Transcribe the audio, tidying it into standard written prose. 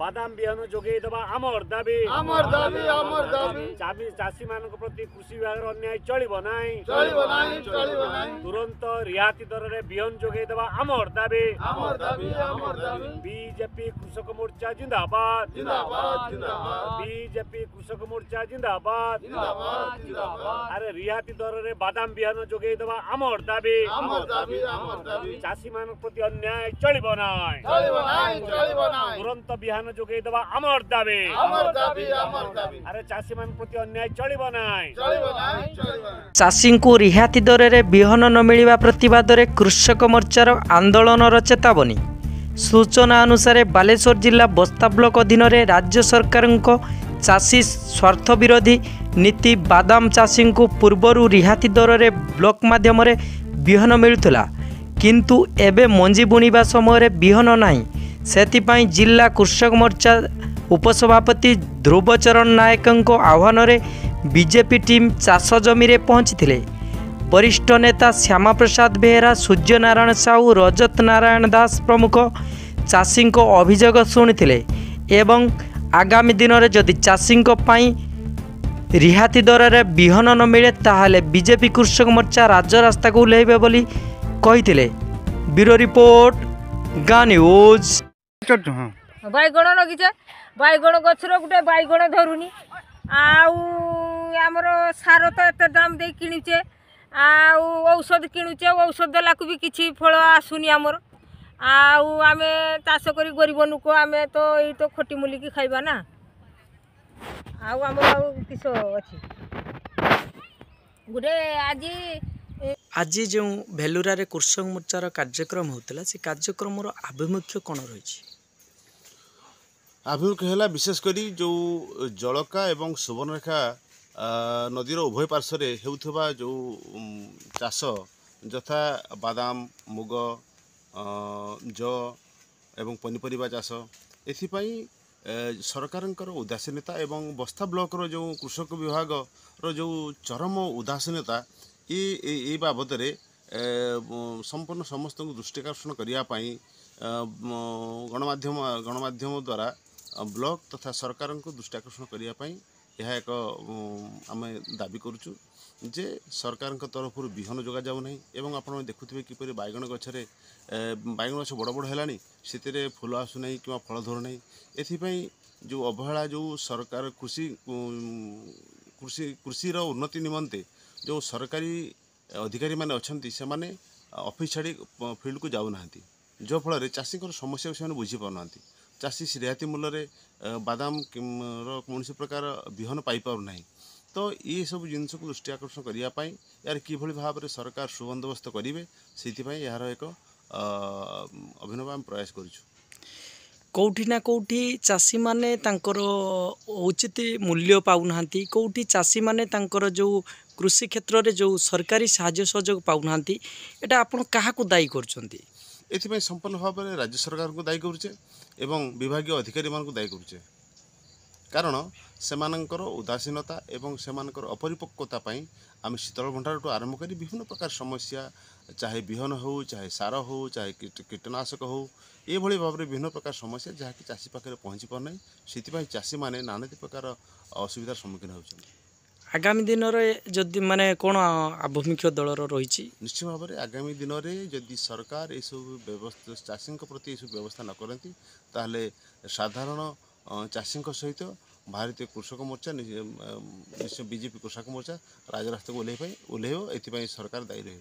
बादाम बिहन जोगे देवा आमर दाबी चाषी मान प्रति कृषि विभाग अन्याय चलिब नाही तुरंत रिहाती दर रे बिहन जोगे देवा आमर दाबी बीजेपी कृषक मोर्चा जिंदाबाद बीजेपी कृषक मोर्चा जिंदाबाद अरे रिहाती दर रे बादाम बिहन जोगे देवा आमर दाबी चाषी मान प्रति अन्याय चलिब नाही तुरंत बिहान जोगे देवा आमर दाबी अरे चाषी मान प्रति अन्याय चलिब नाही चाषी को रिहाती दर रे बिहन न मिलिबा प्रतिवाद रे कृषक मोर्चार आंदोलनर चेतावनी। सूचना अनुसार बालेश्वर जिला बस्ता ब्लॉक अधीन राज्य सरकार चाषी स्वार्थ विरोधी नीति बादाम चाषी को पूर्वर रिहाती दर रे ब्लॉक माध्यम बिहन मिलुला किंतु एबे मंजी बुणिबा समय बिहन नाही सेतिपाई जिला कृषक मोर्चा उपसभापति ध्रुवचरण नायक आह्वान बीजेपी टीम चाष जमी पहुंची वरिष्ठ नेता श्यामा प्रसाद बेहेरा सूर्य नारायण साहू रजत नारायण दास प्रमुख चाषी अभियोग शुणिथिले एवं आगामी दिन में जदि चाषी रिहाती दर रे बिहन न मिले ताहले बीजेपी कृषक मोर्चा राजरास्ता को ओह्लैबे बोली कहिथिले। ब्यूरो रिपोर्ट गाँ न्यूज। बैगण लगिचे बैगण गछर गोटे बैगण धरुनी आमर सार तो एत दाम दे किणुचे औषध किणुचे औषध देलाकू भी किसी फल आसुनी आमर आमे चाष करी गरीब लोक आमे तो यही तो खटी मुलिकी खाइबा ना आमर किस अच्छी गोटे आज जो भेलुरा रे कृषक मोर्चार कार्यक्रम होता से कार्यक्रम आभिमुख्य कौन रही? आभिमुख्य है विशेषकर जो जलका एवं सुवर्णरेखा नदीर उभय पार्श्वर होता जो चाष यथा बादाम मुग जौ एवं पनीपरिया चाष एथिपाई सरकार उदासीनता एवं बस्ता ब्लॉक रो जो कृषक विभाग रो जो चरम उदासीनता ये बाबद संपूर्ण समस्त दृष्टिकर्षण करने गणमाध्यम द्वारा ब्लॉक तथा सरकार को दृष्टि आकर्षण करने यह एक आम दाबी करुचु जे सरकार तरफ बिहन जोगा जाऊ नहीं एवं आप देखुवे किपर बैगण गछरे बैगण गछ बड़ बड़ है से फूल आसुना कि फल धरू ना एपाई जो अवहेला जो सरकार कृषि उन्नति निमंते जो सरकारी अधिकारी माने अच्छी से माने ऑफिस छाड़ी फील्ड को जाऊना जो फल चाषी समस्या से बुझी पाना चाषी रिहाती मूल्य बादाम कौन प्रकार बिहन पाईपारना तो ये सब जिनस को दृष्टि आकर्षण करने यार कि भाव में सरकार सुबंदोबस्त करेंगे से यार एक अभिनव आम प्रयास करूँ। कौटी ना कौटी चाषी माने तांकर उचित मूल्य पाऊना कौटी चाषी माने तांकर जो कृषि क्षेत्र में जो सरकारी साहाय्य सहयोग पाऊना एटा आपण क्या दायी करछंती? एथिपाई संपूर्ण भाव में राज्य सरकार को दायी करुचे एवं विभागीय अधिकारी मान को दायी करुचे कारण सेमानंकर उदासीनता एवं सेमानंकर अपरिपक्वता पाई आम शीतल भंडार आरंभ कर विभिन्न प्रकार समस्या चाहे बिहन हो चाहे सार हो चाहे कीटनाशक हो ये भाव में विभिन्न प्रकार समस्या जहाँकि चाषी पाखे पहुँची पारना से चाषी मैंने नाना प्रकार असुविधार सम्मुखीन होती। आगामी दिन जदि माने कौन आभिमुख्य दलर रही? निश्चित भाव में आगामी दिन में जदि सरकार ये सब व्यवस्था चाषी प्रति ये सब व्यवस्था न करती ताहले साधारण चाषी सहित भारतीय कृषक मोर्चा निश्चय बीजेपी कृषक मोर्चा राजरास्ता को ओह्लैब एथि सरकार दायी रहे।